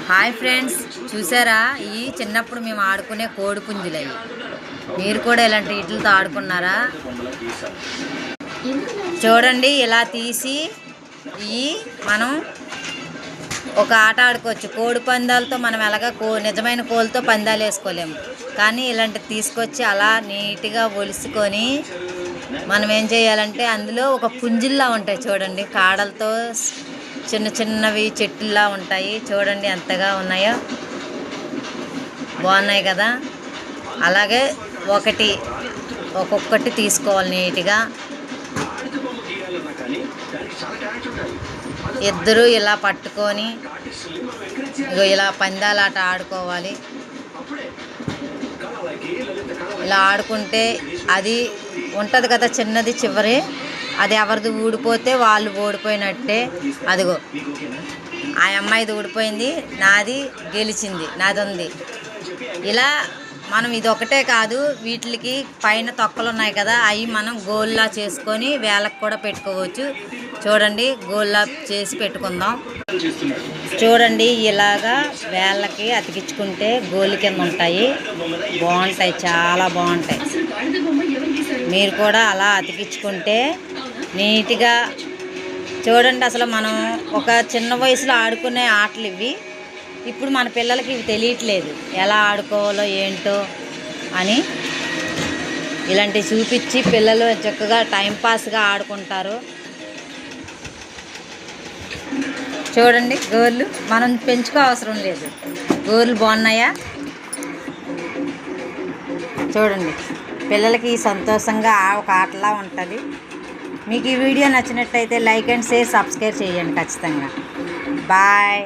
Hi friends, చూసారా? ఈ చిన్నప్పుడు మేము ఆడుకునే కోడి పుంజులు అవి. మీరు కూడా ఇలాంటి వీటితో ఆడుకున్నారా? చూడండి, ఇలా తీసి ఇవి మనం ఒక ఆట ఆడుకోవచ్చు. కోడి పందాలతో మనం ఎలాగ నిజమైన కోళ్ళతో పందాలు వేసుకోలేము, కానీ ఇలాంటివి తీసుకొచ్చి అలా నీట్గా ఒలుసుకొని మనం ఏం చేయాలంటే, అందులో ఒక పుంజుల్లా ఉంటాయి చూడండి, కాడలతో చిన్న చిన్నవి చెట్టుల్లా ఉంటాయి. చూడండి ఎంతగా ఉన్నాయో, బాగున్నాయి కదా. అలాగే ఒక్కొక్కటి తీసుకోవాలి నీట్గా. ఇద్దరు ఇలా పట్టుకొని ఇలా పందాలాట ఆడుకోవాలి. ఇలా ఆడుకుంటే అది ఉంటుంది కదా చిన్నది చివరి, అది ఎవరిది ఊడిపోతే వాళ్ళు ఓడిపోయినట్టే. అదిగో ఆ అమ్మాయిది ఊడిపోయింది, నాది గెలిచింది, నాది ఉంది. ఇలా మనం ఇది ఒకటే కాదు, వీటికి పైన తొక్కలు ఉన్నాయి కదా, అవి మనం గోల్లా చేసుకొని వేళ్ళకు కూడా పెట్టుకోవచ్చు. చూడండి, గోల్లా చేసి పెట్టుకుందాం. చూడండి, ఇలాగా వేళ్ళకి అతికించుకుంటే గోలు కింద ఉంటాయి. బాగుంటాయి, చాలా బాగుంటాయి. మీరు కూడా అలా అతికించుకుంటే నీట్గా. చూడండి, అసలు మనం ఒక చిన్న వయసులో ఆడుకునే ఆటలు ఇవి. ఇప్పుడు మన పిల్లలకి ఇవి తెలియట్లేదు, ఎలా ఆడుకోవాలో ఏంటో అని. ఇలాంటివి చూపించి పిల్లలు చక్కగా టైంపాస్గా ఆడుకుంటారు. చూడండి, గోర్లు మనం పెంచుకో అవసరం లేదు. గోర్లు బాగున్నాయా? చూడండి, పిల్లలకి సంతోషంగా ఒక ఆటలా ఉంటుంది. మీకు ఈ వీడియో నచ్చినట్టయితే లైక్ అండ్ షేర్, సబ్స్క్రైబ్ చేయండి ఖచ్చితంగా. బాయ్.